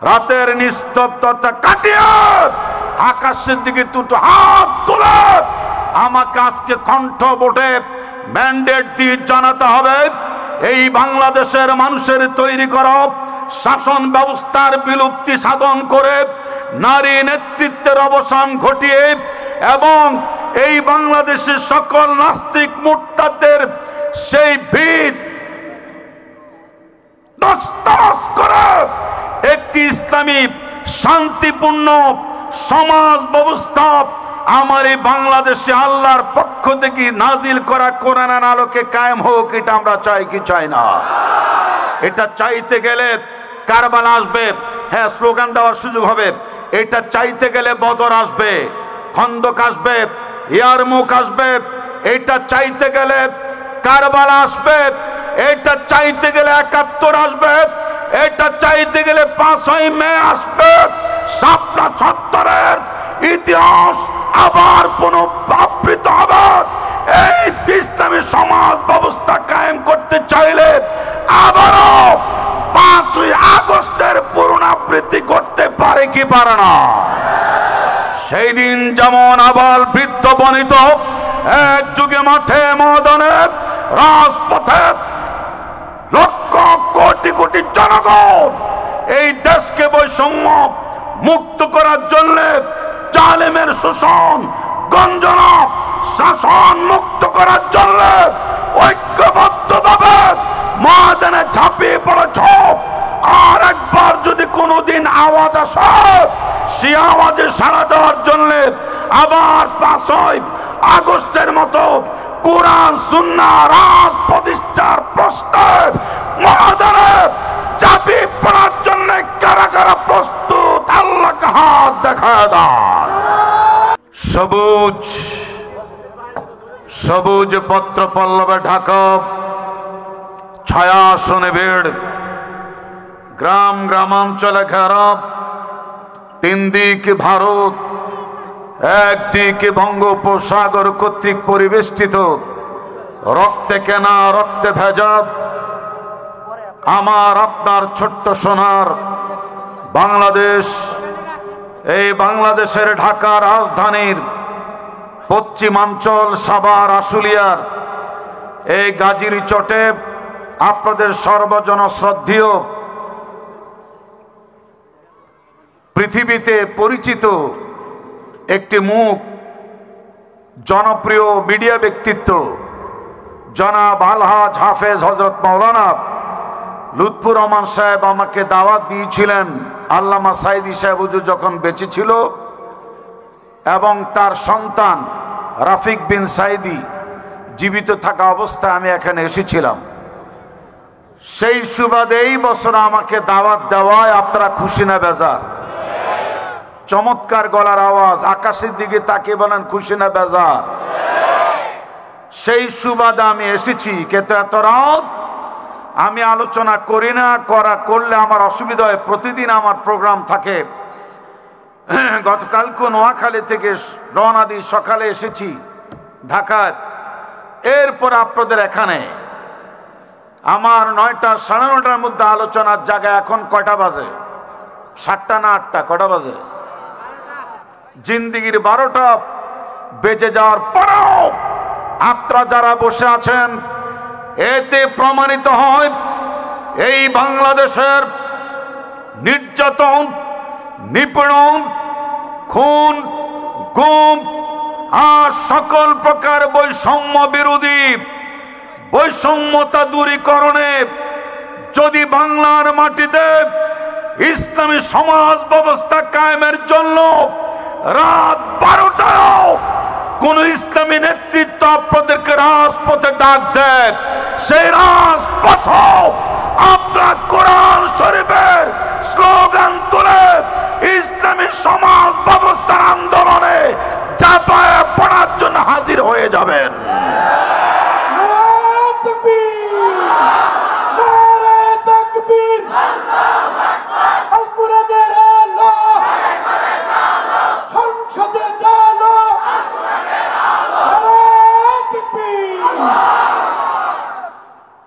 রাতের নিস্তব্ধতা কাটিয়ে আকাশের দিকে দুটো হাত তুলে আমাকে আজকে কণ্ঠ ভোটে ম্যান্ডেট দিয়ে জানাতে হবে, এই বাংলাদেশের মানুষের তৈরি করা শাসন ব্যবস্থার বিলুপ্তি সাধন করে নারী নেতৃত্বের অবসান ঘটিয়ে এবং এই বাংলাদেশের সকল নাস্তিক মুরতাদদের সেই ভিত তছনছ করে একটি ইসলামী শান্তিপূর্ণ সমাজ ব্যবস্থা আমার এই বাংলাদেশে আল্লাহর পক্ষ থেকে নাজিল করা কোরআনের আলোকে কায়েম হোক। এটা আমরা চাই কি চাই না? এটা চাইতে গেলে কারবালা আসবে, হ্যাঁ স্লোগান দেওয়ার সুযোগ হবে। এটা চাইতে গেলে বদর আসবে, খন্দক আসবে, ইয়ারমুক আসবে। এটা চাইতে গেলে কারবালা আসবে, এটা চাইতে গেলে ৭১ আসবে, এটা চাইতে গেলে ৫ই মে আসবে। শাপলা চত্বরের ইতিহাস আবার পুনরাবৃত্ত হবে। এই ইসলামী সমাজ ব্যবস্থা কায়েম করতে চাইলে আবারও ৫ই আগস্টের পুনরাবৃত্তি করতে পারে কি পারে না? সেই দিন যেমন আবাল বৃদ্ধ বনিত এক যুগে মাঠে ময়দানে রাজপথে লক্ষ কোটি কোটি জনগণ এই দেশকে বৈষম্য মুক্ত করার জন্য জালেমের শোষণ গঞ্জনা শাসন মুক্ত করার জন্য ঐক্যবদ্ধভাবে ময়দানে ঝাঁপিয়ে পড়েছ। আর একবার যদি কোনোদিন আওয়াজ আসে, সে আওয়াজে সাড়া দেওয়ার জন্য আবার ৫ই আগস্টের মতো কোরআন সুন্নাহ রাজ প্রতিষ্ঠার প্রশ্নে ময়দানে ঝাঁপিয়ে পড়ার জন্য কারা কারা প্রস্তুত? আল্লাহকে হাত দেখায় দাও। সবুজ সবুজ পত্র পল্লবে ঢাকা ছায়াসনে ভিড়, গ্রাম গ্রামাঞ্চলে ঘেরা, তিন দিকে ভারত, একদিকে বঙ্গোপসাগর কর্তৃক পরিবেষ্টিত, রক্তে কেনা রক্তে ভেজা আমার আপনার ছোট্ট সোনার বাংলাদেশ। এই বাংলাদেশের ঢাকা রাজধানীর পশ্চিমাঞ্চল সাভার আশুলিয়ার এই গাজীর চটে আপনাদের সর্বজন শ্রদ্ধেয় পৃথিবীতে পরিচিত একটি মুখ, জনপ্রিয় মিডিয়া ব্যক্তিত্ব জনাব আলহাজ হাফেজ হযরত মাওলানা লুৎফুর রহমান সাহেব আমাকে দাওয়াত দিয়েছিলেন আল্লামা সাইদি সাহেব হুজুর যখন বেঁচে ছিল, এবং তার সন্তান রাফিক বিন সাইদি জীবিত থাকা অবস্থায় আমি এখানে এসেছিলাম। সেই সুবাদে এই বছর আমাকে দাওয়াত দেওয়ায় আপনারা খুশি না বেজার? চমৎকার গলার আওয়াজ, আকাশের দিকে তাকিয়ে বলেন খুশি না বেজার? সেই সুবাদে আমি এসেছি। কিন্তু এত রাত আমি আলোচনা করি না, করলে আমার অসুবিধা হয়। প্রতিদিন আমার প্রোগ্রাম থাকে। গতকালকে নোয়াখালী থেকে রওনা দিয়ে সকালে এসেছি ঢাকায়। এরপর আপনাদের এখানে আমার ৯টা সাড়ে ৯টার মধ্যে আলোচনার জায়গায় এখন কয়টা বাজে? ৭টা না ৮টা? কটা বাজে? জিন্দিগির ১২টা বেজে যাওয়ার পরেও আপনারা যারা বসে আছেন, এতে প্রমাণিত হয় এই বাংলাদেশের নির্যাতন, নিপীড়ন, খুন, গুম আর সকল প্রকার বৈষম্য বিরোধী বৈষম্যতা দূরীকরণে যদি বাংলার মাটিতে ইসলামী সমাজ ব্যবস্থা কায়েমের জন্য রাত ১২টায়ও কোন ইসলামী নেতৃত্ব আপনাদেরকে রাজপথে ডাক দেয়, সেই রাজপথ আপনারা কোরআন শরীফের স্লোগান তুলে ইসলামী সমাজ ব্যবস্থার আন্দোলনে ঝাঁপায় পড়ার জন্য হাজির হয়ে যাবেন।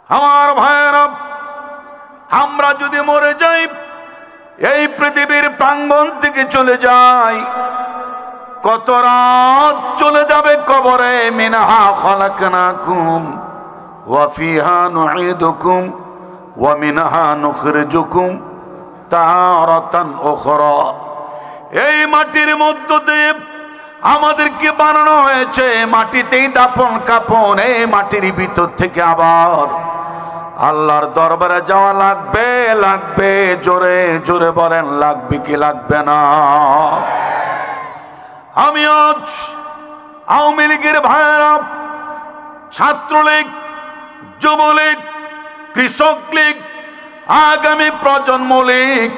আমার ভাইয়েরা, আমরা যদি মরে যাই পৃথিবীর প্রাঙ্গণ থেকে চলে যায়, কত রাত চলে যাবে কবরে। মিনহা খালাকনাকুম ওয়া ফিহা নুঈদুকুম ওয়া মিনহা নুখরিজুকুম তারাতান উখরা। এই মাটির মধ্য দিয়ে আমাদেরকে বানানো হয়েছে, মাটিতেই দাফন কাফন। এই মাটির ভিতর থেকে আবার আল্লাহর দরবারে যাওয়া লাগবে। লাগবে, জোরে জোরে বলেন, লাগবে কি লাগবে না? আমি আজ আওয়ামী লীগের ভাইয়েরা, ছাত্রলীগ, যুবলীগ, কৃষক লীগ, আগামী প্রজন্ম লীগ,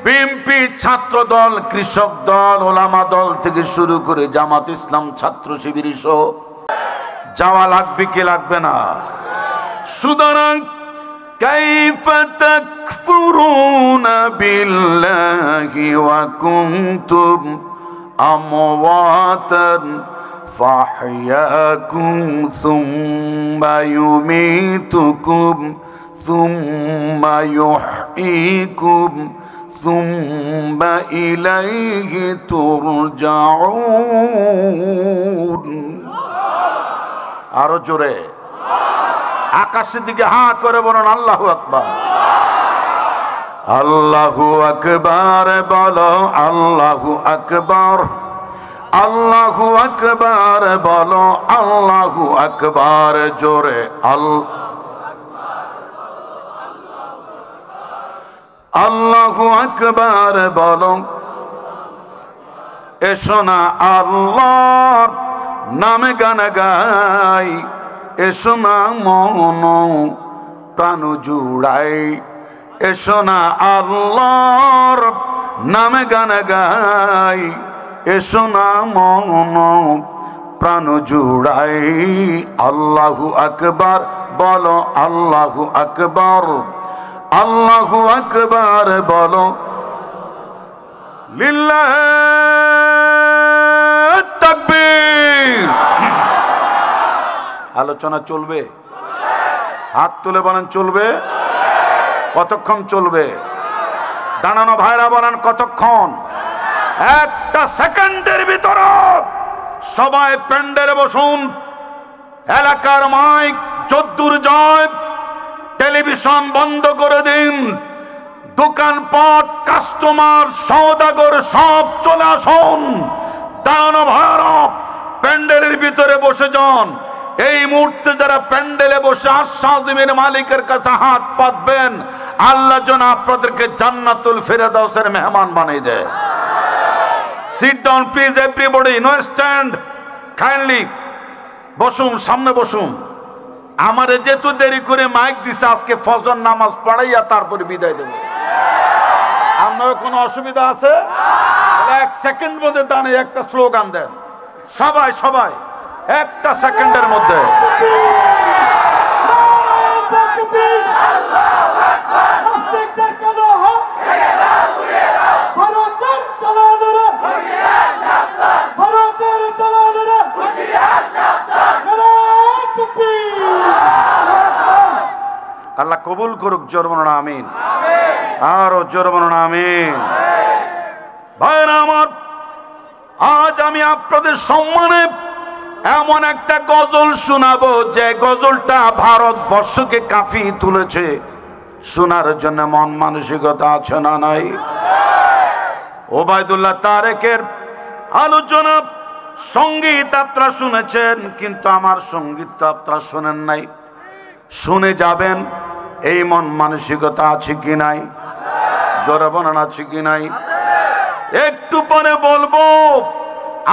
বিএনপি, ছাত্র দল, কৃষক দল, ওলামা দল থেকে শুরু করে জামাত ইসলাম, ছাত্র শিবির সহ যাওয়া লাগবে কি লাগবে না? সুতরাং কাইফা তাকফুরুনা বিল্লাহি ওয়া কুনতুম আমওয়াতান ফাহইয়াকুম সুম্মা ইউমীতুকুম সুম্মা ইউহয়ীকুম সুম্মা ইলাইহি তুরজাউন। আরো জোরে আকাশের দিকে হাঁ করে বলুন আল্লাহু আকবার। আল্লাহু আকবার বলো, আল্লাহু আকবার, আল্লাহু আকবার বলো, আল্লাহু আকবার জোরে। আল্লাহু আকবার বলো। এসো না আল্লাহর নামে গান গাই, এসো না মন প্রাণ জুড়াই। এসো না আল্লাহর নামে গান গাই, এসো না মন প্রাণ জুড়াই। আল্লাহু আকবার বলো, আল্লাহু আকবার, আল্লাহু আকবার বলো। লিল্লাহ তাকবীর। আলোচনা চলবে? হাত তুলে বলেন চলবে। কতক্ষণ চলবে? দাঁড়ানো ভাইরা বলেন কতক্ষণ? একটা সেকেন্ডের ভিতর সবাই প্যান্ডেলে বসুন। এলাকার মাইক যদ্দূর যায়, টেলিভিশন বন্ধ করে দিন। দোকানপাট, কাস্টমার, সওদাগর সব চলে আসুন। দাঁড়ানো ভাইরা প্যান্ডেলের ভিতরে বসে যান। এই মুহূর্তে যারা প্যান্ডেলে বসে আশ্বাসের মালিকের কাছে হাত পাতবেন, আল্লাহ যেন আপনাদেরকে জান্নাতুল ফেরদাউসের মেহমান বানিয়ে দেয়। Sit down please everybody, no stand, kindly বসুন, সামনে বসুন। আমারে যেহেতু দেরি করে মাইক দিছে, আজকে ফজর নামাজ পড়াইয়া তারপরে বিদায় দেব। আপনার কোনো অসুবিধা আছে? এক সেকেন্ড মধ্যে দাঁড়িয়ে একটা স্লোগান দেন সবাই সবাই, একটা সেকেন্ডের মধ্যে। আল্লাহ কবুল করুক। জোর বলুন আমিন। আরো জোর বলুন আমিন। ভাইরা আমার, আজ আমি আপনাদের সম্মানে এমন একটা গজল শোনাবো যে গজলটা ভারতবর্ষকে কাঁপিয়ে তুলেছে। শোনার জন্য মন মানসিকতা আছে না নাই? ওবায়দুল্লাহ তারেকের আলোচনা সঙ্গীত আপনারা শুনেছেন, কিন্তু আমার সঙ্গীত তো আপনারা শোনেন নাই। শুনে যাবেন, এই মন মানসিকতা আছে কি নাই? জোরে বলেন আছে কি নাই? একটু পরে বলবো।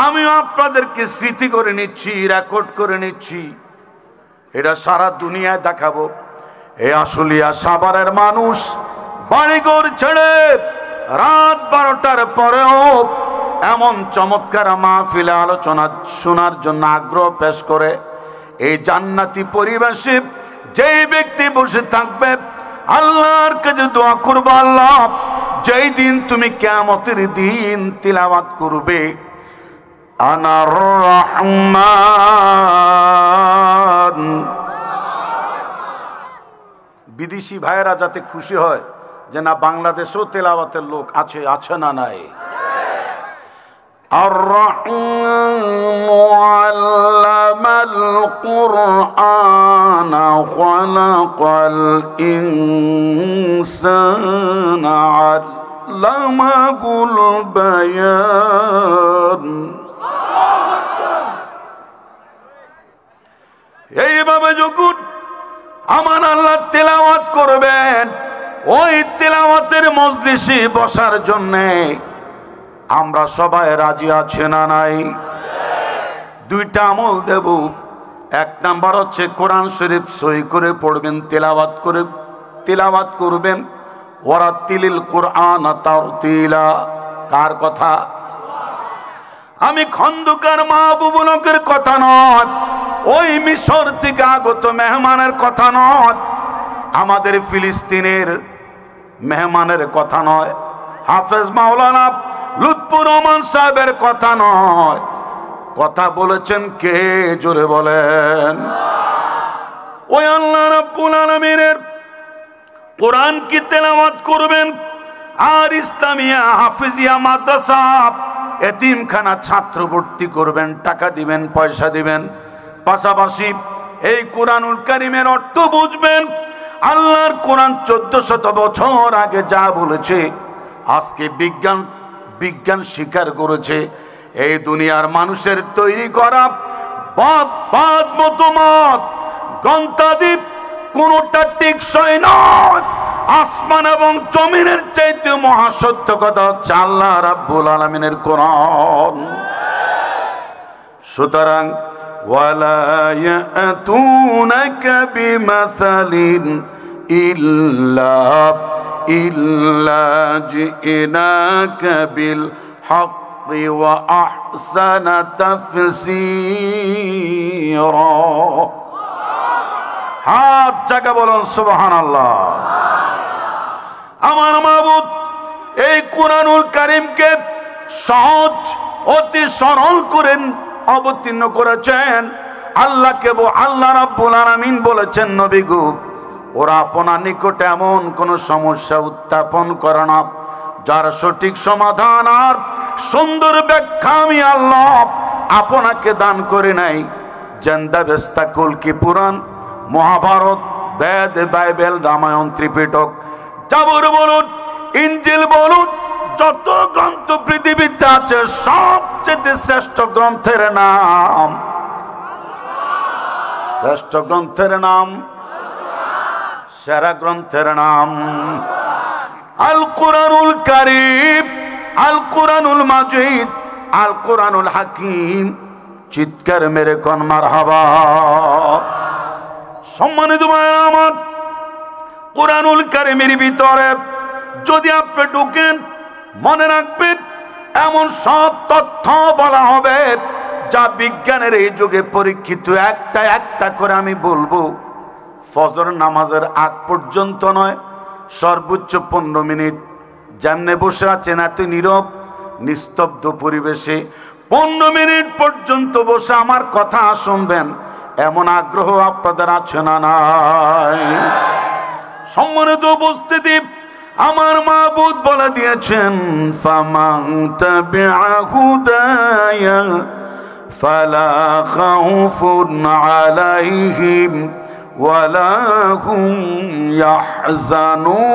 আমি আপনাদেরকে স্মৃতি করে নিচ্ছি, রেকর্ড করে নিচ্ছি, এটা সারা দুনিয়ায় দেখাবো। এই আশুলিয়া সাভারের মানুষ বাড়িঘর ছেড়ে রাত 12টার পরেও এমন চমৎকার মাহফিলে আলোচনা শোনার জন্য আগ্রহ পেশ করে। এই জান্নাতি পরিবেশে যেই ব্যক্তি বসে থাকবে, আল্লাহর কাছে দোয়া করবো, আল্লাহ যেই দিন তুমি কিয়ামতের দিন তিলাওয়াত করবে আনার রহমান, বিদেশি ভাইয়েরা যাতে খুশি হয় যে না বাংলাদেশেও তেলাওয়াতের লোক আছে, আছে না নাই? আর-রাহমানু আল্লামাল কুরআনা খালাকাল ইনসানা আল্লামাহুল বায়ান। এইভাবে যখন আমার আল্লাহ তেলাওয়াত করবেন, ওই তেলাওয়াতের মজলিসে বসার জন্যে আমরা সবাই রাজি আছি না নাই? দুইটা আমল দেব। এক নাম্বার হচ্ছে কোরআন শরীফ সহি করে পড়বেন, তেলাওয়াত করবেন। ওয়ারাতিলিল কুরআন তারতিলা। কার কথা? আমি খন্দকার মাহবুবুলকের কথা নয়, ওই মিশর থেকে আগত মেহমানের কথা নয়, আমাদের ফিলিস্তিনের মেহমানের কথা নয়, হাফেজ মাওলানা লুৎফুর রহমান সাহেবের কথা নয়। কথা বলেছেন কে? জোরে বলেন। ওই আল্লাহ রাব্বুল আলামিনের কোরআন কি তেলাওয়াত করবেন, আর ইসলামিয়া হাফিজিয়া মাদ্রাসা এতিমখানা ছাত্র ভর্তি করবেন, টাকা দিবেন, পয়সা দিবেন। পাশাপাশি এই কোরআনুল কারীমের অর্থ বুঝবেন। আল্লাহর কোরআন 1400 বছর আগে যা বলেছে, আজকে বিজ্ঞান স্বীকার করেছে এই দুনিয়ার মানুষের তৈরি করা বাদ মতমত গ্রন্থাদি কোনটা টেকসই নয়। আসমান এবং জমিনের চাইতে মহাসত্য কথা হচ্ছে আল্লাহ রাব্বুল আলামিনের কোরআন। সুতরাং ওয়ালা ইয়াতুনাকা বিমাসালিন ইল্লা জিনাকা বিল হাক্কি ওয়া আহসানা তাফসীরা। হাত জায়গা বলুন সুবহানাল্লাহ। আমার মাবুদ এই কোরআনুল কারীমকে সহজ অতি সরল করে অবতীর্ণ করেছেন। আল্লাহ রাব্বুল আলামিন বলেছেন, নবী গো, ওরা আপনার নিকটে এমন কোন সমস্যা উত্থাপন করে না যার সঠিক সমাধান আর সুন্দর ব্যাখ্যা আমি আল্লাহ আপনাকে দান করে নাই। জেন্দাবেস্তা কলকি পুরাণ, মহাভারত, বেদ, বাইবেল, রামায়ণ, ত্রিপিটক, জাবুর বলুন, ইনজিল বলুন, যত গ্রন্থ পৃথিবীতে আছে সবচেয়ে শ্রেষ্ঠ গ্রন্থের নাম, শ্রেষ্ঠ গ্রন্থের নাম, সেরা গ্রন্থের নাম আল কোরআনুল কারীম, আল কোরআনুল মাজিদ, আল কোরআনুল হাকিম। চিৎকার মেরে কোন মারহাবা। সম্মানিত ভাইরা আমার, কোরআনুল কারীমের ভিতরে যদি আপনি ঢুকেন, মনে রাখবেন এমন সব তথ্য বলা হবে যা বিজ্ঞানের এই যুগে পরীক্ষিত। একটা করে আমি বলবো। ফজর নামাজের আগ পর্যন্ত নয়, সর্বোচ্চ 15 মিনিট যেমনে বসে আছেন এত নীরব নিস্তব্ধ পরিবেশে 15 মিনিট পর্যন্ত বসে আমার কথা শুনবেন, এমন আগ্রহ আপনাদের আছে না নাই? সম্মানিত উপস্থিতি, আমার মাবুদ বলে দিয়েছেন, ফামান তাবিআ হুদায়া ফালা খাউফুন আলাইহিম ওয়ালা হুম ইয়াহজানুন।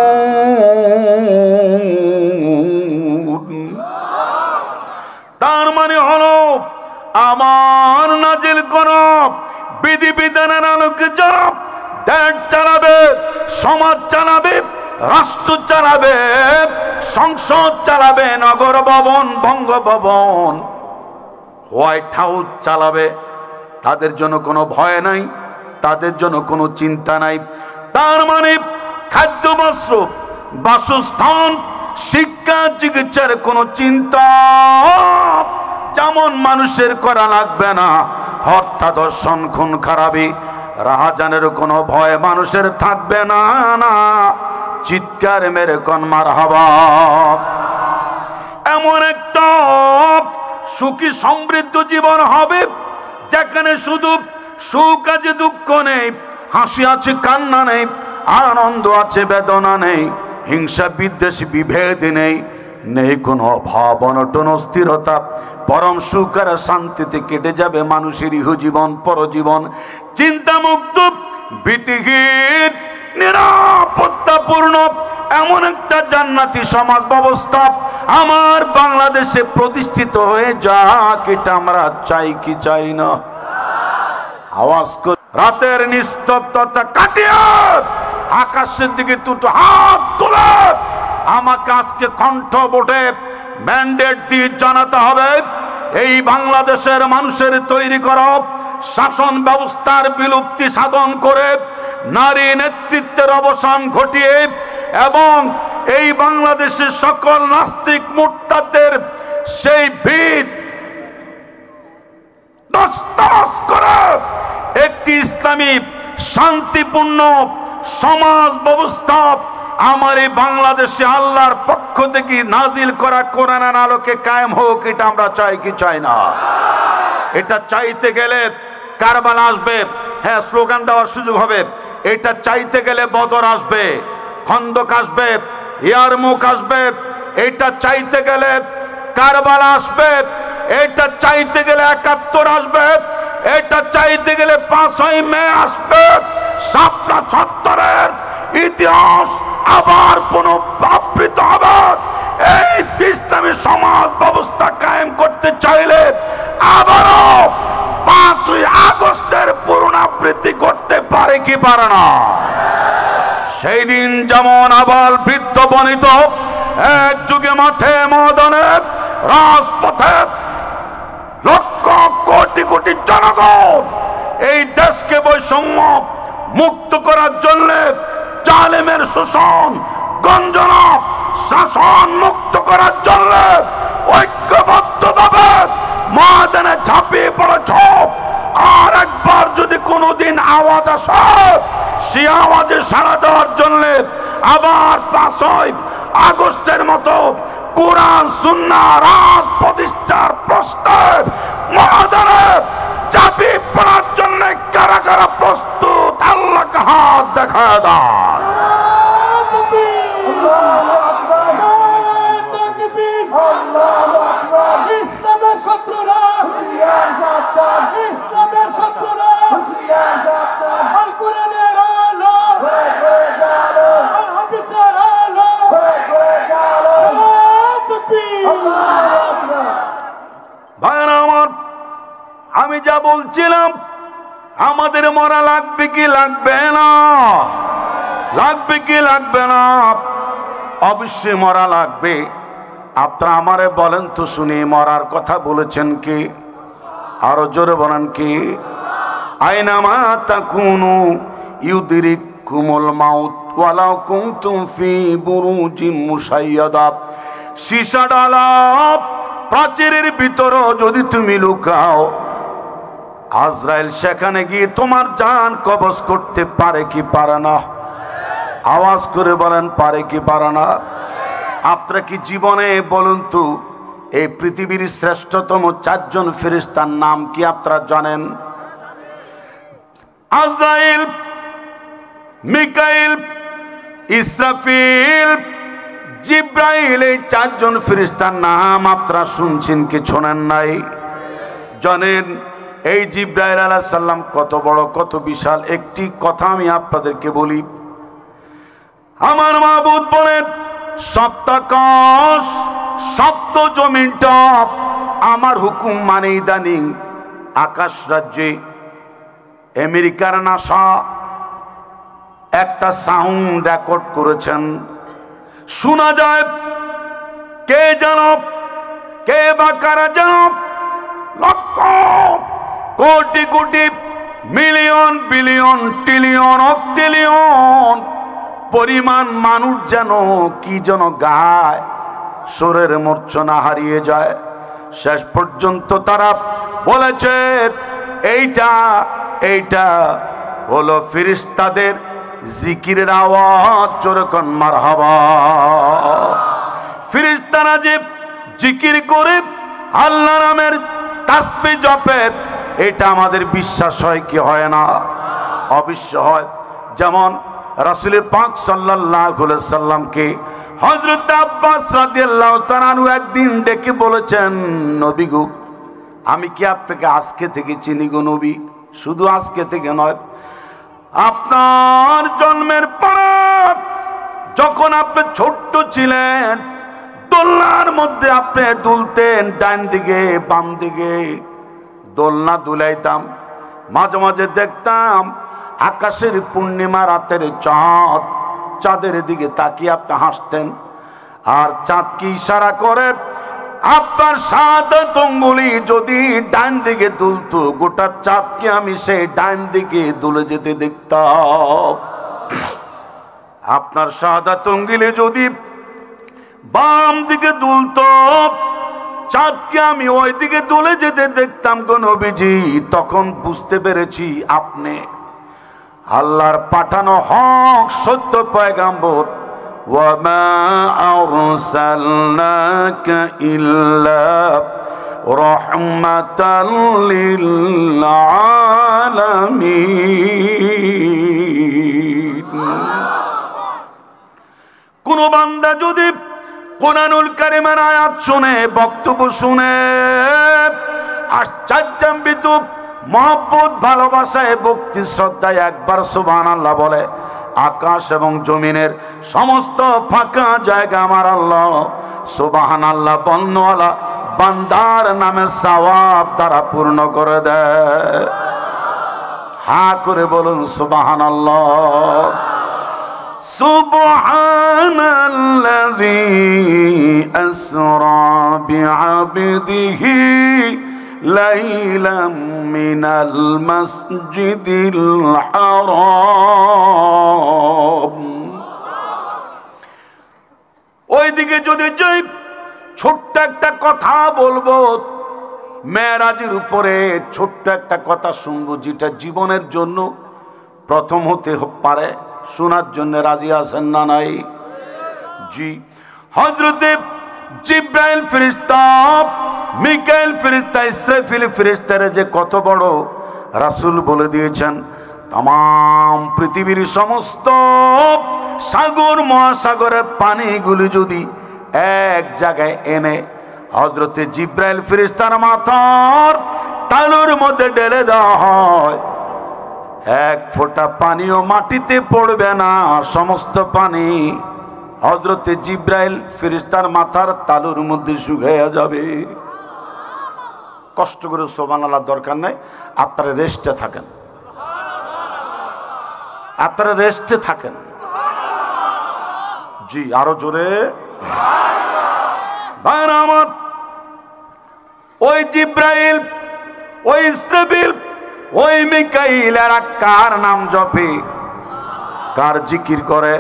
তার মানে হলো আমার নাজিল করা বিধি বিধানের আলোকে যারা দেশ চালাবে, সমাজ চালাবে, রাষ্ট্র চালাবে, সংসদ চালাবে, নগর ভবন, বঙ্গভবন, হোয়াইট হাউস চালাবে, তাদের জন্য কোনো ভয় নাই, তাদের জন্য কোনো চিন্তা নাই। তার মানে খাদ্য, বস্ত্র, বাসস্থান, শিক্ষা, চিকিৎসার কোনো চিন্তা যেমন মানুষের করা লাগবে না। হত্যা, দর্শন, খুন খারাপি, রাহাজানের কোনো ভয় মানুষের থাকবে না। না, চিৎকার মেরে কোন মারহাবা। এমন একটা সুখী সমৃদ্ধ জীবন হবে যেখানে শুধু সুখ আছে, দুঃখ নেই, হাসি আছে, কান্না নেই, আনন্দ আছে, বেদনা নেই। হিংসা বিদ্বেষ বিভেদ নেই, নেই কোনো অভাব অনটন অস্থিরতা। পরম সুখ আর শান্তিতে কেটে যাবে মানুষের ইহজীবন পরজীবন। চিন্তামুক্ত ভীতিহীন নিরাপত্তাপূর্ণ এমন একটা জান্নাতি সমাজ ব্যবস্থা আমার বাংলাদেশে প্রতিষ্ঠিত হয়ে যাক, এটা আমরা চাই কি চাই না? আওয়াজ করে রাতের নিস্তব্ধতা কাটিয়ে আকাশের দিকে দুটো হাত তুলে আমাকে আজকে কণ্ঠ ভোটে ম্যান্ডেট দিয়ে জানাতে হবে, এই বাংলাদেশের মানুষের তৈরি করা শাসন ব্যবস্থার বিলুপ্তি সাধন করে নারী নেতৃত্বের অবসান ঘটিয়ে এবং এই বাংলাদেশের সকল নাস্তিক মুরতাদদের সেই ভিত তছনছ করে একটি ইসলামী শান্তিপূর্ণ সমাজ ব্যবস্থা আমার এই বাংলাদেশে আল্লাহর পক্ষ থেকে নাজিল করা কোরআনের আলোকে কায়েম হোক, এটা আমরা চাই কি চাই না? এটা চাইতে গেলে কারবালা আসবে, হ্যাঁ স্লোগান দেওয়ার সুযোগ হবে। এটা চাইতে গেলে বদর আসবে, খন্দক আসবে, ইয়ারমুক আসবে। এটা চাইতে গেলে কারবালা আসবে, এটা চাইতে গেলে ৭১ আসবে, এটা চাইতে গেলে ৫ই মে আসবে। শাপলা চত্বরের ইতিহাস আবার পুনরাবৃত্ত হবে। এই ইসলামী সমাজ ব্যবস্থা কায়েম করতে চাইলে আবারও ৫ই আগস্টের পুনরাবৃত্তি করতে পারে কি পারে না? সেই দিন যেমন আবাল বৃদ্ধ বনিত এক যুগে মাঠে ময়দানে রাজপথে লক্ষ কোটি কোটি জনগণ এই দেশকে বৈষম্য মুক্ত করার জন্য জালেমের শোষণ গঞ্জনা শাসন মুক্ত করার জন্য ঐক্যবদ্ধভাবে ময়দানে ঝাঁপিয়ে পড়েছ। আর একবার যদি কোনোদিন আওয়াজ আসে, সে আওয়াজে সাড়া দেওয়ার জন্য আবার ৫ই আগস্টের মতো কোরআন সুন্নাহ রাজ প্রতিষ্ঠার প্রস্তাব ময়দানে ঝাঁপিয়ে পড়ার জন্য কারা কারা প্রস্তুত? আল্লাহকে হাত দেখা দেয়। ইসলামের শত্রুরা ইসলামের শত্রুরা আল কোরআনের আলো আল হাদিসের আলো ভাইরা আমার, আমি যা বলছিলাম আমাদের মরা লাগবে কি লাগবে না? লাগবে কি লাগবে না? অবশ্যই মরা লাগবে। আপনারা আমারে বলেন তো শুনি, মরার কথা বলেছেন কি? আরো জোরে বলেন কি? আইনামা তাকুনু ইউদরিকুমুল মাউত ওয়ালাউ কুনতুম ফি বুরুজিম মুশাইয়াদা। সীসা ডালা প্রাচীরের ভিতরও যদি তুমি লুকাও, আজরাইল সেখানে গিয়ে তোমার জান কবজ করতে পারে কি পারে না? আওয়াজ করে বলেন পারে কি পারে না? আপনারা কি জীবনে বলুন তো এই পৃথিবীর শ্রেষ্ঠতম ৪ জন ফেরেশতার নাম কি আপনারা জানেন? আজরাইল, মিকাইল, ইসরাফিল, জিব্রাইল, এই ৪ জন ফেরেশতার নাম আপনারা শুনছেন কি শোনেন নাই? জানেন এই জিব্রাইল আলাইহিস সালাম কত বড় কত বিশাল। একটি কথা আমি আপনাদেরকে বলি, আমার মাবুদ বলেন সপ্তাকাশ সপ্ত জমিনটা আমার হুকুম মানে ইদানিং আকাশ রাজ্যে আমেরিকার নাসা একটা সাউন্ড রেকর্ড করেছেন। শোনা যায় কে যেন, কে বা কারা যেন lakh crore crore million billion trillion অক্টিলিয়ন পরিমাণ মানুষ যেন কি যেন গায়, সুরের মূর্ছনা হারিয়ে যায়। শেষ পর্যন্ত তারা বলেছে এইটা এইটা হলো ফেরেশতাদের জিকিরের আওয়াজ। জোরকন মারহাবা। ফেরেশতারা যে জিকির করে আল্লাহ নামের তাসবিহ জপে, এটা আমাদের বিশ্বাস হয় কি হয় না? অবশ্য হয়। যেমন রাসূল পাক সাল্লাল্লাহু আলাইহি সাল্লামকে হযরত আব্বাস রাদিয়াল্লাহু তাআলা আনহু একদিন ডেকে বলেছেন, নবী গো, আমি কি আপনাকে আজকে থেকে চিনি গো নবী? শুধু আজকে থেকে নয়, আপনার জন্মের পরে যখন আপনি ছোট্ট ছিলেন, দোলনার মধ্যে আপনি দুলতেন, ডান দিকে বাম দিকে দোলনা দুলাইতাম। মাঝে মাঝে দেখতাম আকাশের পূর্ণিমা রাতের চাঁদ, চাঁদের দিকে তাকিয়ে আপনি হাসতেন, আর চাঁদকে ইশারা করে আপনার শাহাদাত আঙ্গুলি যদি ডান দিকে দুলতো, গোটা চাঁদকে আমি সেই ডান দিকে দুলে যেতে দেখতাম। আপনার শাহাদাত আঙ্গুলি যদি বাম দিকে দুলতো, চাঁদকে আমি ওই দিকে দুলে যেতে দেখতাম গো নবীজি। তখন বুঝতে পেরেছি আপনি আল্লাহর পাঠানো হক সত্য পয়গম্বর। ওয়ামা আরসালনাকা ইল্লা রাহমাতাল লিল আলামিন। কোন বান্দা যদি কুরআনুল কারীমের আয়াত শুনে, বক্তব্য শুনে আশ্চর্যান্বিত মহব্বত ভালোবাসায় ভক্তি শ্রদ্ধায় একবার সুবহানাল্লাহ বলে, আকাশ এবং জমিনের সমস্ত ফাঁকা জায়গা আমার আল্লাহ সুবহানাল্লাহ বলনেওয়ালা বান্দার নামে সওয়াব তারা পূর্ণ করে দেয়। হা করে বলুন সুবহানাল্লাহ। সুবহানাল্লাযী আসরা বিআবদিহি লাইলাম মিনাল মাসজিদিল হারাম। ওইদিকে যদি যাই, ছোট্ট একটা কথা বলবো মেরাজের উপরে, ছোট্ট একটা কথা শুনবো যেটা জীবনের জন্য প্রথম হতে পারে। শোনার জন্য রাজি আছেন না নাই? জি। হযরতে জিব্রাইল ফেরেশতা, মিকাইল ফেরেশতা, ইসরাফিল ফেরেশতারে যে কত বড় রাসূল বলে দিয়েছেন। तमाम পৃথিবীর সমস্ত সাগর মহাসাগরের পানিগুলি যদি এক জায়গায় এনে হযরতে জিব্রাইল ফেরেশতার মাথার তালুর মধ্যে ঢেলে দেওয়া হয়, এক ফোঁটা পানিও মাটিতে পড়বে না। সমস্ত পানি হযরতে জিব্রাইল ফেরেশতার মাথার তালুর মধ্যে শুকিয়ে যাবে। কষ্ট করে সুবহানাল্লাহ দরকার নাই, আপনারা রেস্টে থাকেন, আপনারা রেস্টে থাকেন। জি, আরো জোরে ভাইরা আমার। ওই জিব্রাইল, ওই ইসরাফিল, ওই মিকাইল এরা কার নাম জপে, কার জিকির করে?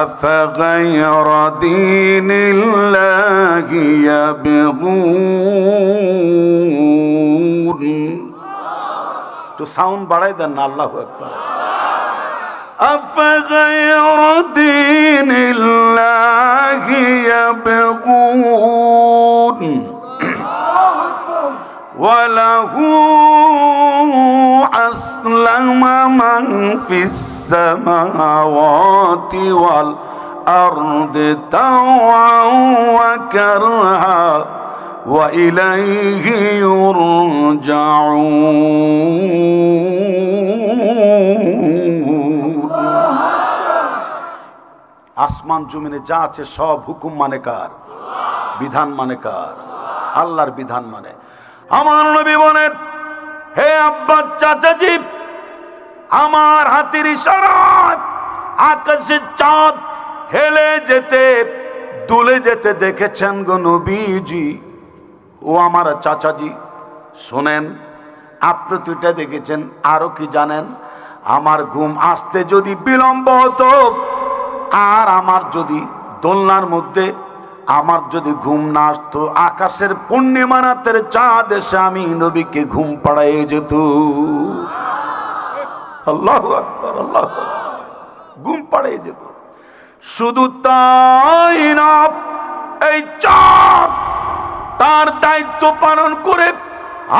আফগায়রা দীনিল্লাহি ইয়াবগুন। তো সাউন্ড বাড়াই দেন না, আল্লাহু আকবার। আফগায়রা দীনিল্লাহি ইয়াবগুন ওয়ালাহু আসলামা মান ফিস সামাওয়াতি ওয়াল আরদি তাওআন ওয়া কারহা ওয়া ইলাইহি ইউরজাউন। আসমান জমিনে যা আছে সব হুকুম মানে কার? বিধান মানে কার? আল্লাহর বিধান মানে। আমার নবী বলেন, হে আব্বা চাচাজি, আমার হাতের ইশারায় আকাশের চাঁদ হেলে যেতে দুলে যেতে দেখেছেন গো নবীজি। ও আমার চাচাজি শোনেন, আপনি তো এটা দেখেছেন, আরো কি জানেন? আমার ঘুম আসতে যদি বিলম্ব হতো, আর আমার যদি দোলনার মধ্যে আমার যদি ঘুম না আসতো, আকাশের পূর্ণিমা রাতের চাঁদ এসে আমি নবীকে ঘুম পাড়াইয়ে যেত। আল্লাহু আকবার, আল্লাহু আকবার, ঘুম পাড়িয়ে যেত। শুধু তাই না, এই চাঁদ তার দায়িত্ব পালন করে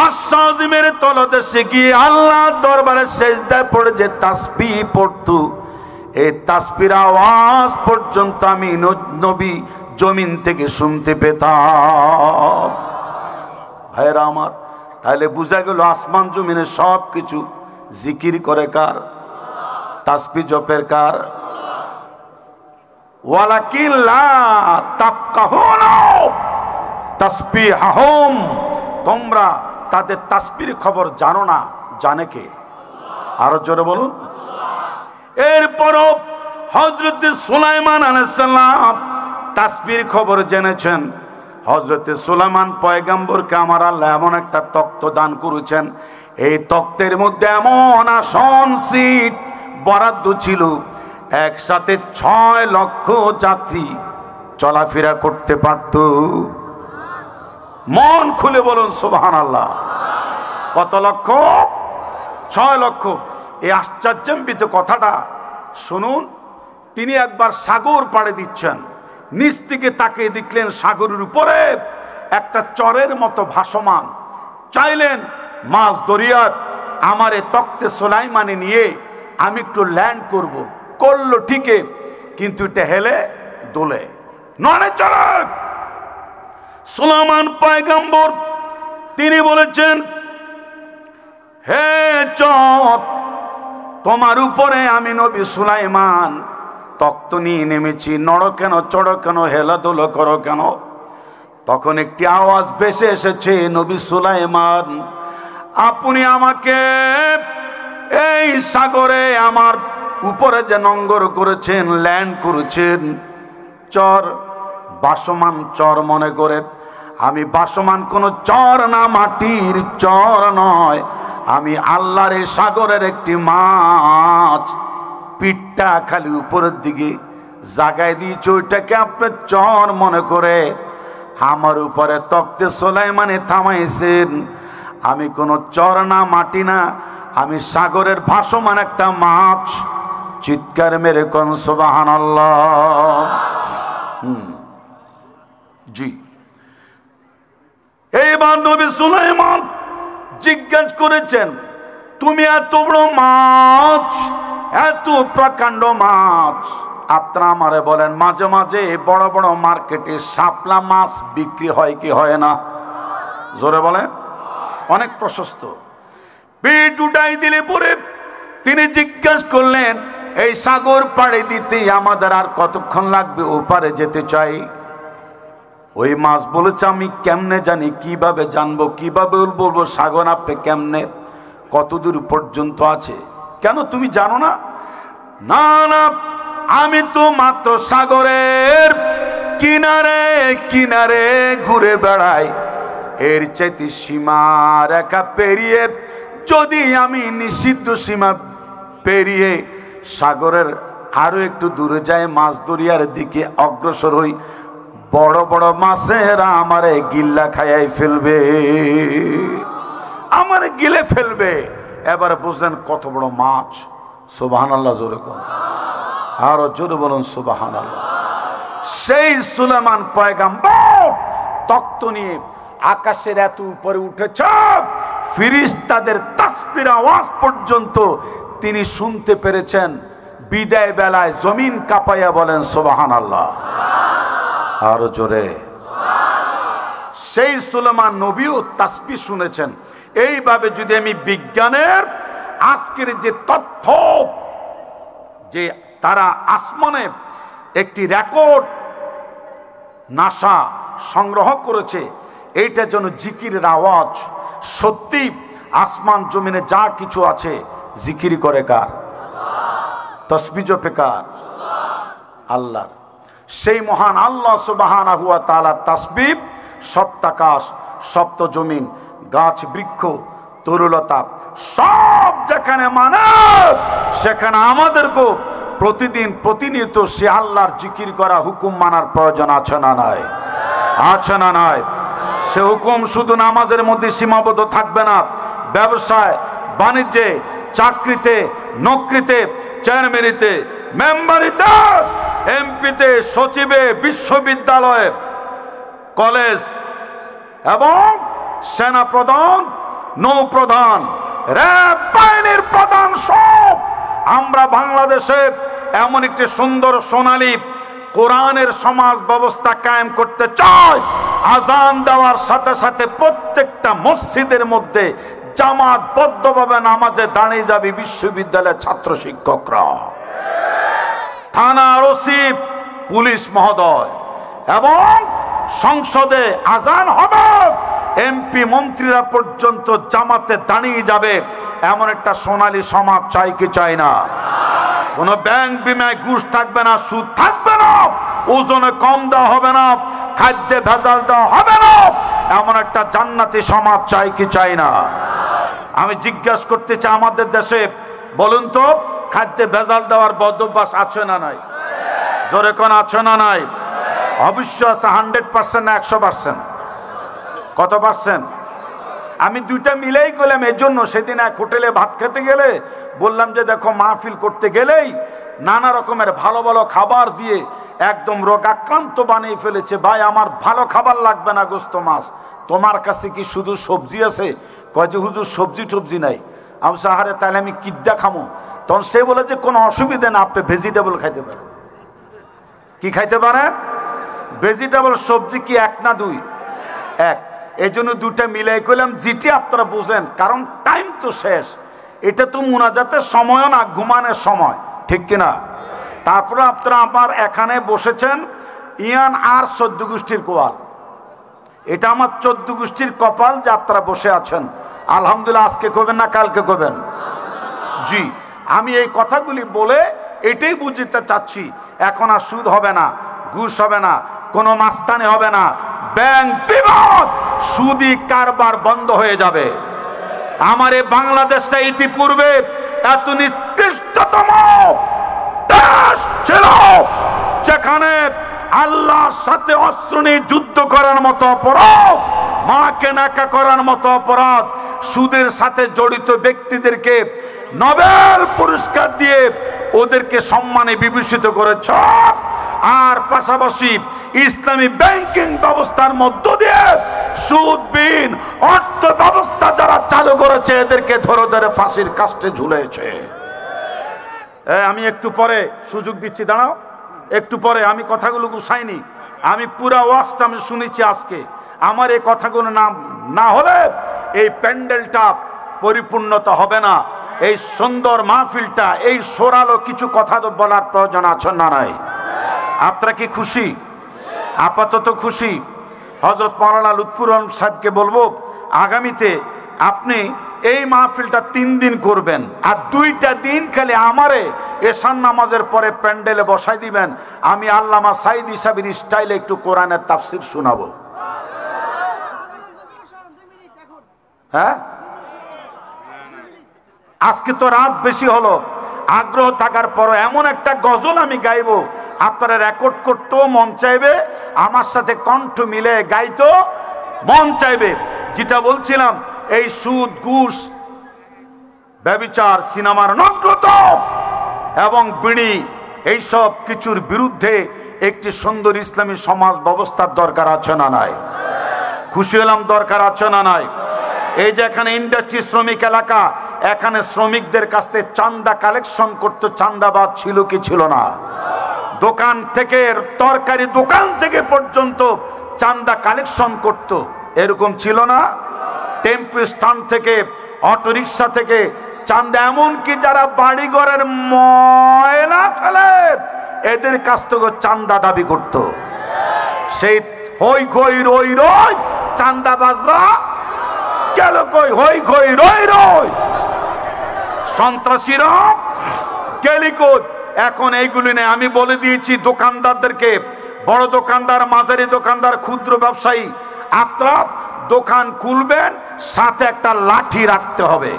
আশাজিমের তলদেশে গিয়ে আল্লাহ দরবারে সেজদায় পড়ে যে তাসবিহ পড়তো, এই তাসবির আওয়াজ পর্যন্ত আমি নবী জমিন থেকে শুনতে পেতাম। ভাইরা আমার, তাহলে বোঝা গেল আসমান জমিনে সব কিছু জিকির করে কার? তাসবিহ জপের কার? ওয়ালাকিন লা তাফকাহুনা তাসবিহাহুম, তোমরা তাদের তাসবির খবর জানো না, জানে কে? আরো জোরে বলুন। এরপরও হযরত সুলাইমান আলাইহিস সালাম তাসবির খবর জেনেছেন। হযরত সুলাইমান পয়গম্বরকে আমার আল্লাহ এমন একটা তক্ত দান করেছেন, এই তক্তের মধ্যে এমন আসন সিট বরাদ্দ ছিল, একসাথে 6 লক্ষ যাত্রী চলাফেরা করতে পারত। মন খুলে বলুন সুবহানাল্লাহ। কত লক্ষ? 6 লক্ষ। এই আশ্চর্যান্বিত কথাটা শুনুন। তিনি একবার সাগর পাড়ে দিচ্ছেন, নিচ থেকে তাকিয়ে দেখলেন সাগরের উপরে একটা চরের মতো ভাসমান। চাইলেন মাছ দরিয়ার আমার এ তক্তে সুলাইমানে নিয়ে আমি একটু ল্যান্ড করব। করলো ঠিকই, কিন্তু এটা হেলে দোলে নড়ে চড়ে। সুলাইমান পয়গম্বর তিনি বলেছেন, হে চর, তোমার উপরে আমি নবী সুলাইমান তক্ত নিয়ে নেমেছি, নড়ো কেন, চড়ো কেন, হেলাদোলো করো কেন? তখন একটি আওয়াজ ভেসে এসেছে, নবী সুলাইমান, আপনি আমাকে এই সাগরে আমার উপরে যে নঙ্গর করেছেন, ল্যান্ড করেছেন, চর বাসমান চর মনে করে। আমি বাসমান কোন চর না, মাটির চর নয়, আমি আল্লাহর এই সাগরের একটি মাছ। পিঠটা খালি উপরের দিকে জাগায় দিয়েছে, ওইটাকে আপনার চর মনে করে আমার উপরে তক্তে সুলাইমানে থামাইছেন। আমি কোনো চর না, মাটি না, আমি সাগরের ভাসমান একটা মাছ। চিৎকার মেরে কোন সুবহানাল্লাহ। জি, এইবার নবী সুলাইমান জিজ্ঞাসা করেছেন, তুমি এত বড় মাছ, এত প্রকাণ্ড মাছ, আপনারা আমারে বলেন মাঝে মাঝে বড় বড় মার্কেটে শাপলা মাছ বিক্রি হয় কি হয় না? জোরে বলেন। অনেক প্রশস্ত। পিঠ উঠাই দিলে পরে তিনি জিজ্ঞাসা করলেন, এই সাগর পাড়ে দিতে আমাদের আর কতক্ষণ লাগবে? ওপারে যেতে চাই। ওই মাছ বলেছে, আমি কেমনে জানি, কিভাবে জানবো, কিভাবে বলবো সাগর আপনি কেমনে, কতদূর পর্যন্ত আছে? কেন তুমি জানো না? না না, আমি তো মাত্র সাগরের কিনারে কিনারে ঘুরে বেড়াই। এর চাইতে সীমা রেখা পেরিয়ে যদি আমি নিষিদ্ধ সীমা পেরিয়ে সাগরের আরো একটু দূরে যাই, মাছ দরিয়ার দিকে অগ্রসর হই, বড় বড় মাছেরা আমারে গিল্লা খাইয়াই ফেলবে, আমারে গিলে ফেলবে। এবার বুঝলেন কত বড় মাছ। সুবহানাল্লাহ জোরে কোন, আরো জোরে বলুন সুবহানাল্লাহ। সেই সুলাইমান পয়গম্বর তক্ত নিয়ে আকাশের এত উপরে উঠেছে, ফেরেশতাদের তাসবির আওয়াজ পর্যন্ত তিনি শুনতে পেরেছেন। বিদায় বেলায় জমিন কাঁপাইয়া বলেন সুবহানাল্লাহ, আরো জোরে। সেই সুলাইমান নবীও তাসবিহ শুনেছেন। এইভাবে যদি আমি বিজ্ঞানের আজকের যে তথ্য, যে তারা আসমানে একটি রেকর্ড নাসা সংগ্রহ করেছে, এইটা যেন জিকিরের আওয়াজ। সত্যি আসমান জমিনে যা কিছু আছে জিকির করে কার? তাসবিহ জপে কার? আল্লাহর। সেই মহান আল্লাহ সুবহানাহু ওয়া তাআলার তাসবিহ সপ্তাকাশ, সপ্ত জমিন, গাছ বৃক্ষ, তরুলতা সব যেখানে মানে, সেখানে আমাদেরকেও প্রতিদিন প্রতিনিয়ত সে আল্লাহর জিকির করা, হুকুম মানার প্রয়োজন আছে না নাই? আছে না নাই? সে হুকুম শুধু নামাজের মধ্যে সীমাবদ্ধ থাকবে না। ব্যবসায়, বাণিজ্যে, চাকরিতে, নকরিতে, চেয়ারম্যানিতে, মেম্বারিতে, এমপিতে, সচিবে, বিশ্ববিদ্যালয়ে, কলেজ এবং সেনা প্রধান, নৌ প্রধান, র্যাব বাহিনীর প্রধান, সব আমরা বাংলাদেশে এমন একটি সুন্দর সোনালী কোরআনের সমাজ ব্যবস্থা কায়েম করতে চায়, আজান দেওয়ার সাথে সাথে প্রত্যেকটা মসজিদের মধ্যে জামাতবদ্ধভাবে নামাজে দাঁড়িয়ে যাবে বিশ্ববিদ্যালয়ের ছাত্র শিক্ষকরা, থানার ওসি, পুলিশ মহোদয়, এবং সংসদে আজান হবে, এমপি মন্ত্রীরা পর্যন্ত জামাতে দাঁড়িয়ে যাবে। এমন একটা সোনালী সমাজ চাই কি চাই না? কোনো ব্যাংক বিমায় ঘুষ থাকবে না, সুদ থাকবে না, ওজনে কম দেওয়া হবে না, খাদ্যে ভেজাল দেওয়া হবে না। এমন একটা জান্নাতি সমাজ চাই কি চাই না? আমি জিজ্ঞাসা করতে চাই, আমাদের দেশে বলুন তো, খাদ্যে ভেজাল দেওয়ার বদভ্যাস আছে না নাই? জোরে কোন আছে না নাই? অবশ্য আছে। 100% না 100%? কত পার্সেন্ট? আমি দুইটা মিলেই করলাম। এই জন্য সেদিন এক হোটেলে ভাত খেতে গেলে বললাম যে দেখো, মাহফিল করতে গেলেই নানা রকমের ভালো ভালো খাবার দিয়ে একদম রোগাক্রান্ত বানিয়ে ফেলেছে। ভাই, আমার ভালো খাবার লাগবে না, গোস্ত মাছ, তোমার কাছে কি শুধু সবজি আছে? কয় যে হুজুর সবজি টবজি নাই। আমি সাহারে তাহলে আমি কিদ্দা খামো? তখন সে বলে যে কোনো অসুবিধা না, আপনি ভেজিটেবল খাইতে পারেন। কি খাইতে পারেন? ভেজিটেবল। সবজি কি এক না দুই? এক। এই জন্য দুটা মিলাই করলাম, যেটি আপনারা বুঝেন, কারণ টাইম তো শেষ। এটা তো মুনাজাতের সময়ও না, ঘুমানোর সময়, ঠিক কিনা? তারপরে আপনারা আমার এখানে বসেছেন, ইয়ান আর 14 গোষ্ঠীর কোয়াল। এটা আমার 14 গোষ্ঠীর কপাল যে আপনারা বসে আছেন। আলহামদুলিল্লাহ। আজকে করবেন না কালকে করবেন? জি। আমি এই কথাগুলি বলে এটাই বুঝতে চাচ্ছি, এখন আর সুদ হবে না, ঘুষ হবে না, কোনো মাস্তানি হবে না, ব্যাংক বিমত, সুদি কারবার বন্ধ হয়ে যাবে। আমার এই বাংলাদেশটা ইতিপূর্বে এত নিকৃষ্টতম দেশ ছিল, যেখানে আল্লাহর সাথে অস্ত্র নিয়ে যুদ্ধ করার মতো অপরাধ, মাকে নাকা করার মতো অপরাধ, সুদের সাথে জড়িত ব্যক্তিদেরকে নোবেল পুরস্কার দিয়ে ওদেরকে সম্মানে বিভূষিত করেছ। আর পাশাপাশি ইসলামী ব্যাংকিং ব্যবস্থার মধ্য দিয়ে সুদবিহীন অর্থ ব্যবস্থা যারা চালু করেছে এদেরকে ধরে ধরে ফাঁসির কাস্টে ঝুলেছে। আমি একটু পরে সুযোগ দিচ্ছি, দাঁড়াও একটু পরে। আমি কথাগুলো গুছাইনি, আমি পুরা ওয়াজটা আমি শুনেছি আজকে। আমার এই কথাগুলো না হলে এই প্যান্ডেলটা পরিপূর্ণতা হবে না, এই সুন্দর মাহফিলটা, এই সোরালো কিছু কথা তো বলার প্রয়োজন আছে না নাই? আপনারা কি খুশি? আপাতত খুশি। হযরত মাওলানা লুৎফুর রহমান সাহেবকে বলবো, আগামীতে আপনি এই মাহফিলটা 3 দিন করবেন, আর 2টা দিন খালি আমারে এশার নামাজের পরে প্যান্ডেলে বসাই দিবেন। আমি আল্লামা সাইদি সাহেবের স্টাইলে একটু কোরআনের তাফসীর শোনাবো। হ্যাঁ, আজকে তো রাত বেশি হলো, আগ্রহ থাকার পরও এমন একটা গজল আমি গাইবো, আপনারা রেকর্ড করতেও মন চাইবে, আমার সাথে কণ্ঠ মিলে গাইতো মন চাইবে। যেটা বলছিলাম, এই সুদ, ঘুষ, ব্যভিচার, সিনেমার নগ্নতা এবং বিড়ি, এইসব কিছুর বিরুদ্ধে একটি সুন্দর ইসলামী সমাজ ব্যবস্থার দরকার আছে না নাই? খুশি হলাম, দরকার আছে না নাই? এই যে এখানে ইন্ডাস্ট্রি শ্রমিক এলাকা, এখানে শ্রমিকদের কাছ থেকে চান্দা কালেকশন করতো, চান্দাবাদ ছিল কি ছিল না? দোকান থেকে, তরকারি দোকান থেকে পর্যন্ত চান্দা কালেকশন করত, এরকম ছিল না? টেম্পু স্ট্যান্ড থেকে, অটো রিক্সা থেকে চান্দা, এমনকি যারা বাড়ি ঘরের ময়লা ফেলে এদের কাছ থেকে চান্দা দাবি করত। সেই হই খই রই রই চান্দাবাজরা গেল কই? হই খই রই রই সন্ত্রাসীরা গেলি কই? এখন এইগুলি নেই। আমি বলে দিয়েছি দোকানদারদেরকে, বড় দোকানদার, মাঝারি দোকানদার, ক্ষুদ্র ব্যবসায়ী, আপনারা দোকান খুলবেন, সাথে একটা লাঠি রাখতে হবে।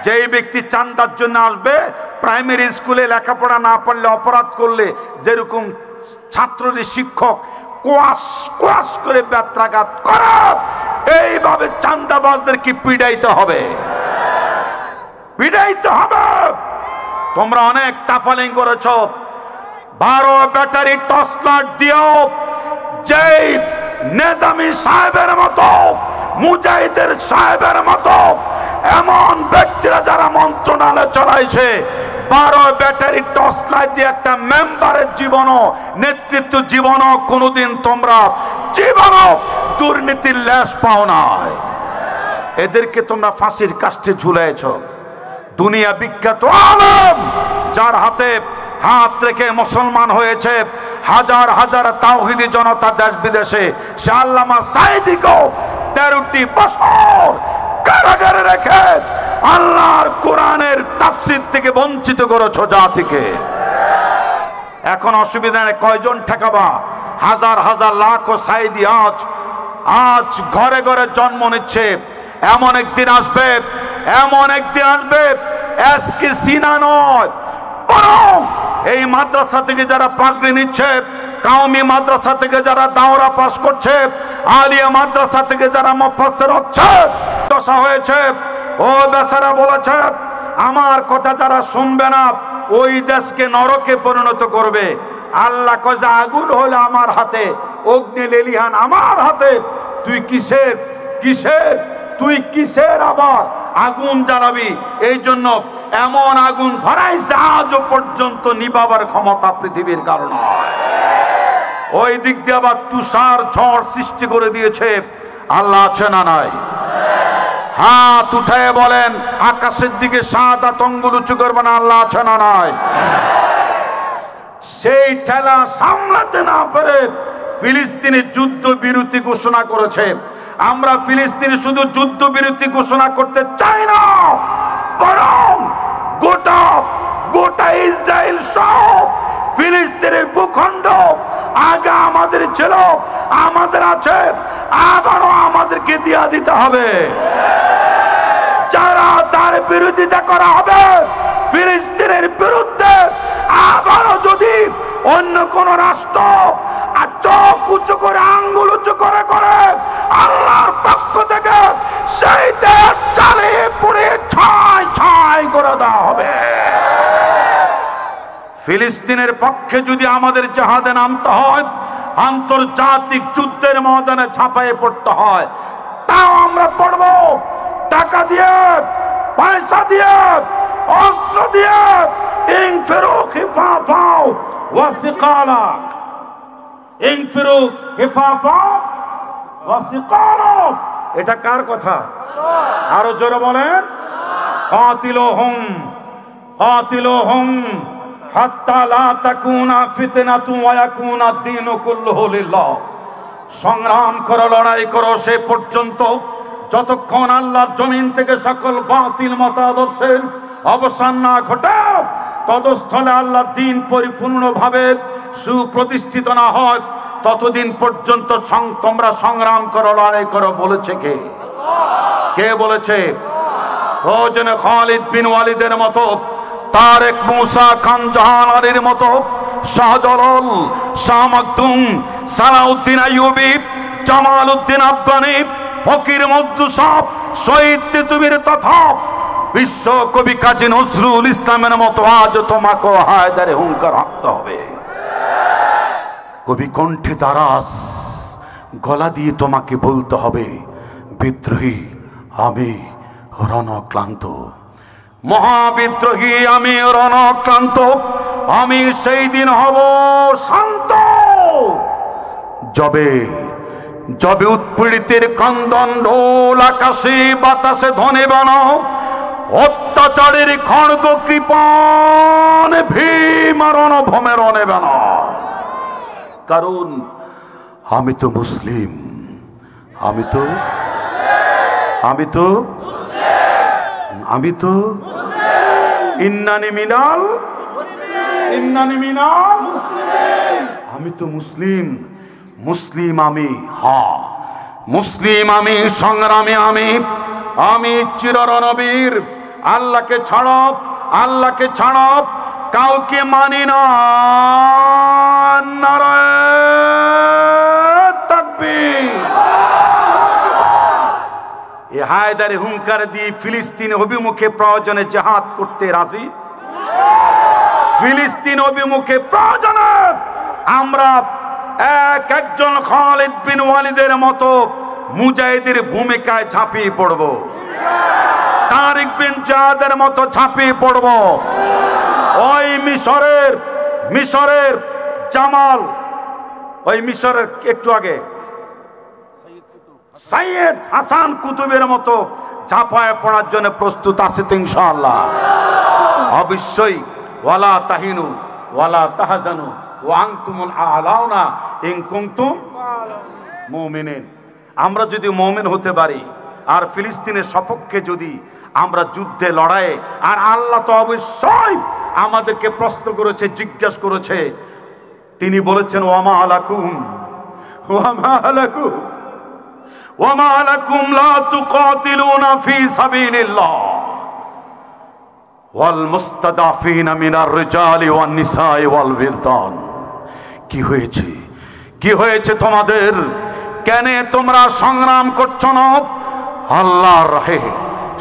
যেই ব্যক্তি চান্দার জন্য আসবে, প্রাইমারি স্কুলে লেখাপড়া না পারলে, অপরাধ করলে যেরকম ছাত্রদের শিক্ষক কোয়াশ কোয়াশ করে ব্যত্রাঘাত করা, এইভাবে চান্দাবাজদেরকে পিড়াইতে হবে, পিড়াইতে হবে। তোমরা অনেক টাফালিং করেছ, 12 ব্যাটারি টর্চ লাইট দিয়েও যেই নেজামি সাহেবের মতো, মুজাহিদের সাহেবের মতো এমন ব্যক্তিরা যারা মন্ত্রণালয় চালাইছে, 12 ব্যাটারি টর্চ লাইট দিয়ে একটা মেম্বারের জীবনও, নেতৃত্ব জীবনও কোনোদিন তোমরা জীবনও দুর্নীতির লেশ পাও নাই। এদেরকে তোমরা ফাঁসির কাস্টে ঝুলাইছ। দুনিয়া বিখ্যাত আলেম যার হাতে হাত রেখে মুসলমান হয়েছে হাজার হাজার তাওহীদি জনতা দেশ বিদেশে, সে আল্লামা সাঈদীকেও 13টি বছর কারাগারে রেখে আল্লাহর কোরআনের তাফসীর থেকে বঞ্চিত করেছো জাতিকে। এখন অসুবিধা নেই, কয়জন ঠেকাবা? হাজার হাজার লাখো সাঈদী আজ ঘরে ঘরে জন্ম নিচ্ছে। এমন একদিন আসবে, এমন একদিন আসবে, এসকে সিনা নয় বরং এই মাদ্রাসা থেকে যারা পাগড়ি নিচ্ছে, কাওমি মাদ্রাসা থেকে যারা দাওরা পাস করছে, আলিয়া মাদ্রাসা থেকে যারা মুফাসসির হচ্ছে, দশা হয়েছে। ও বেচারা বলেছে, আমার কথা যারা শুনবে না ওই দেশকে নরকে পরিণত করবে। আল্লাহ কয় যে আগুন হলো আমার হাতে, অগ্নি লেলিহান আমার হাতে, তুই কিসের কিসের তুই কিসের আবার আগুন জ্বালাবি? এই জন্য এমন আগুন ধরাইছে আজও পর্যন্ত নিবাবার ক্ষমতা পৃথিবীর কারণ হয়। ওই দিক দিয়ে আবার তুষার ঝড় সৃষ্টি করে দিয়েছে। আল্লাহ আছে না নাই? হাত উঠায় বলেন, আকাশের দিকে 7 আঙ্গুল উঁচু করবে না, আল্লাহ আছে না নাই? সেই ঠেলা সামলাতে না পেরে ফিলিস্তিনে যুদ্ধ বিরতি ঘোষণা করেছে। আমরা ফিলিস্তিনে শুধু যুদ্ধ বিরতি ঘোষণা করতে চাই না, বরং গোটা গোটা ইসরায়েল সব ফিলিস্তিনের ভূখণ্ড আগে আমাদের ছিল, আমাদের আছে, আবারও আমাদেরকে দিয়া দিতে হবে। যারা তার বিরোধিতা করা হবে ফিলিস্তিনের বিরুদ্ধে, আবারও যদি অন্য কোন রাষ্ট্র আর চোখ উঁচু করে আঙ্গুল উঁচু করে করে আল্লাহর পক্ষ থেকে সেই দেশ জ্বালিয়ে পুড়িয়ে ছাই ছাই করে দেওয়া হবে। ফিলিস্তিনের পক্ষে যদি আমাদের জাহাদে নামতে হয়, আন্তর্জাতিক যুদ্ধের ময়দানে ঝাঁপায়ে পড়তে হয়, তাও আমরা পড়ব। টাকা দিয়ে, পয়সা দিয়ে, অস্ত্র দিয়ে। ইনফিরু খিফাফাও ওয়া সিকালা, ইনফিরু খিফাফাও ওয়া সিকালা। এটা কার কথা? আরো জোরে বলেন, কাতিলুহুম কাতিলুহুম হাত্তা লা তাকুনা ফিতনাতু ওয়া ইয়াকুনা আদ-দীনু কুল্লুহু লিল্লাহ। সংগ্রাম করো, লড়াই করো সে পর্যন্ত যতক্ষণ আল্লাহর জমিন থেকে সকল বাতিল মতাদর্শের অবসান না ঘটে, তদস্থলে আল্লাহর দ্বীন পরিপূর্ণভাবে সুপ্রতিষ্ঠিত না হয়, ততদিন পর্যন্ত তোমরা সংগ্রাম করো, লড়াই করো। বলেছে কে? কে বলেছে? প্রয়োজনে খালিদ বিন ওয়ালিদের মতো, তারেক মুসা খান জাহানারীর মতো, শাহজালাল, শাহ মাকদুম, সালাউদ্দিন আইয়ুবী, জামালউদ্দিন আব্বানী, ফকির মজদুসাব, শহীদ তিতুমীর তথা বিশ্ব কবি কাজী নজরুল ইসলামের মতো আজ তোমাকে হায়দারে হুঙ্কার হাঁকতে হবে। কবি কণ্ঠে দারাস গলা দিয়ে তোমাকে বলতে হবে, বিদ্রোহী আমি রণক্লান্ত, মহাবিদ্রোহী আমি রণক্লান্ত। আমি সেই দিন হব শান্ত, যবে যবে উৎপীড়িতের ক্রন্দন ঢোল আকাশে বাতাসে ধ্বনি বানো, অত্যাচারের খড়গ কৃপণ ভীম রণভূমে রণে বানো। কারণ আমি তো মুসলিম, আমি তো ইন্নানি মিনাল মুসলিমিন। আমি তো মুসলিম, মুসলিম আমি, হ্যাঁ মুসলিম আমি, সংগ্রামী আমি, আমি চিররণবীর। আল্লাহকে ছাড়ব, আল্লাহকে ছাড়ব, কাউকে মানি না। নারায়ে তাকবীর। এ হায়দারে হুঙ্কার দিয়ে ফিলিস্তিন অভিমুখে প্রয়োজনে জিহাদ করতে রাজি। ফিলিস্তিন অভিমুখে প্রয়োজনে আমরা একজন খালিদ বিন ওয়ালিদের মতো মুজাহিদের ভূমিকায় ঝাঁপিয়ে পড়ব, তারিক বিন জিয়াদের মতো ঝাঁপিয়ে পড়ব। ওই মিশরের জামাল, ওই মিশরের একটু আগে সাইয়েদ হাসান কুতুবের মতো ঝাঁপায় পড়ার জন্য প্রস্তুত আছে তো ইনশাআল্লাহ। অবশ্যই ওয়ালা তাহিনু ওয়ালা তাহজানু ওয়া আনতুমুল আ'লাউনা ইন কুনতুম মুমিনিন। আমরা যদি মুমিন হতে পারি আর ফিলিস্তিনের সপক্ষে যদি আমরা যুদ্ধে লড়াই, আর আল্লাহ তো অবশ্যই আমাদেরকে প্রশ্ন করেছে, জিজ্ঞাসা করেছে, তিনি বলেছেন ওয়ামা আলাকুম লা তুকাতিলুনা ফি সাবিলিল্লাহ ওয়াল মুস্তাদাফিনা মিনার রিজালি ওয়ান নিসাই ওয়াল বিলদান। কি হয়েছে তোমাদের? কেন তোমরা সংগ্রাম করছো না আল্লাহর রাহে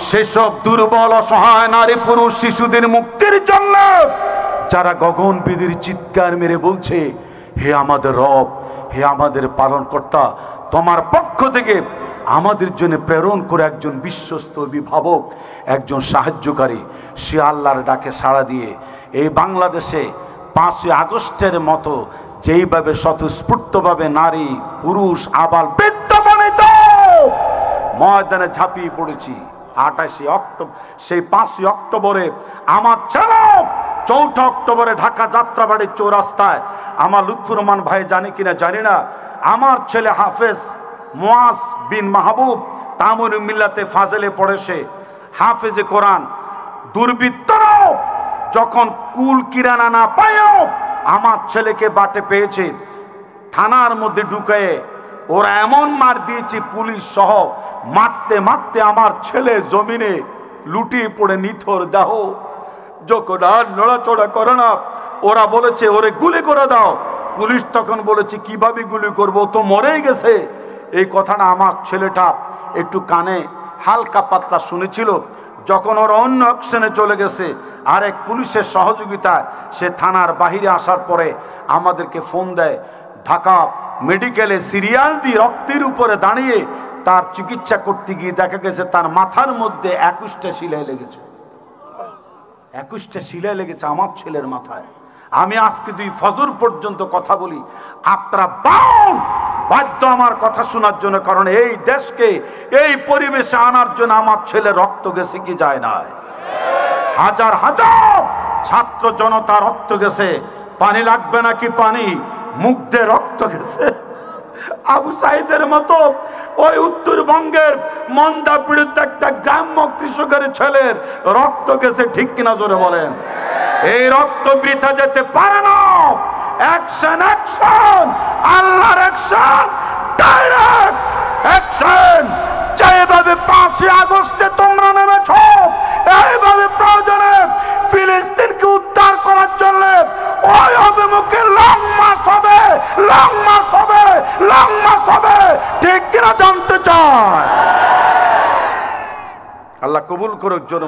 সেসব দুর্বল অসহায় নারী পুরুষ শিশুদের মুক্তির জন্য, যারা গগনবিদির চিৎকার মেরে বলছে হে আমাদের রব, হে আমাদের পালনকর্তা, তোমার পক্ষ থেকে আমাদের জন্য প্রেরণ করে একজন বিশ্বস্ত অভিভাবক, একজন সাহায্যকারী। সে আল্লাহর ডাকে সাড়া দিয়ে এই বাংলাদেশে 5ই আগস্টের মতো যেইভাবে স্বতঃস্ফূর্তভাবে নারী পুরুষ আবাল বৃদ্ধ বনিত ময়দানে ঝাঁপিয়ে পড়েছি। 28 অক্টোবর, সেই 5ই অক্টোবরে আমার ছেলে 4 অক্টোবরে ঢাকা যাত্রাবাড়ির চৌরাস্তায়, আমার লুৎফুর রহমান ভাই জানি কিনা জানি না, আমার ছেলে হাফেজ মুয়াজ বিন মাহবুব তামুরুল মিল্লাতে ফাজেলে পড়েছে, হাফেজে কোরআন। দুর্বৃত্তরা যখন কুল কিরানা না পায়ও আমার ছেলেকে বাটে পেয়েছে, থানার মধ্যে ঢুকিয়ে ওরা এমন মার দিয়েছে পুলিশ সহ, মারতে মারতে আমার ছেলে জমিনে লুটিয়ে পড়ে নিথর দেহ। যখন আর নড়াচড়া করে না, ওরা বলেছে ওরে গুলি করে দাও। পুলিশ তখন বলেছে কিভাবে গুলি করবো, তো মরেই গেছে। এই কথাটা আমার ছেলেটা একটু কানে হালকা পাতলা শুনেছিল। যখন ওরা অন্য অ্যাকশনে চলে গেছে, আরেক পুলিশের সহযোগিতায় সে থানার বাহিরে আসার পরে আমাদেরকে ফোন দেয়। ঢাকা মেডিকেলে সিরিয়াল দিয়ে রক্তের উপরে দাঁড়িয়ে তার চিকিৎসা করতে গিয়ে দেখা গেছে তার মাথার মধ্যে 21টা শিলাই লেগেছে। 21টা শিলাই লেগেছে আমার ছেলের মাথায়। আমি আজকে 2 ফজর পর্যন্ত কথা বলি, আপনারা বাধ্য আমার কথা শোনার জন্য, কারণ এই দেশকে এই পরিবেশে আনার জন্য আমার ছেলে রক্ত গেছে কি যায় না। হাজার হাজার ছাত্র জনতা রক্ত গেছে। পানি লাগবে নাকি? পানি মুখ দিয়ে রক্ত গেছে। আবু সাইদের মতো ওই উত্তরবঙ্গের মন্দা পীড়িত একটা গ্রাম্য কৃষকের ছেলের রক্ত গেছে, ঠিক কিনা জোরে বলেন? এই রক্ত বৃথা যেতে পারে না। অ্যাকশন অ্যাকশন, আল্লাহর অ্যাকশন, ডাইরেক্ট অ্যাকশন। যেভাবে 5ই আগস্টে তোমরা নেমেছ, এইভাবে প্রয়োজনে ফিলিস্তিনকে উদ্ধার করার জন্য ওই অভিমুখে লং মার্চ হবে, লং মার্চ হবে, লং মার্চ হবে, ঠিক কিনা জানতে চায়? আল্লাহ কবুল করুক জোরে।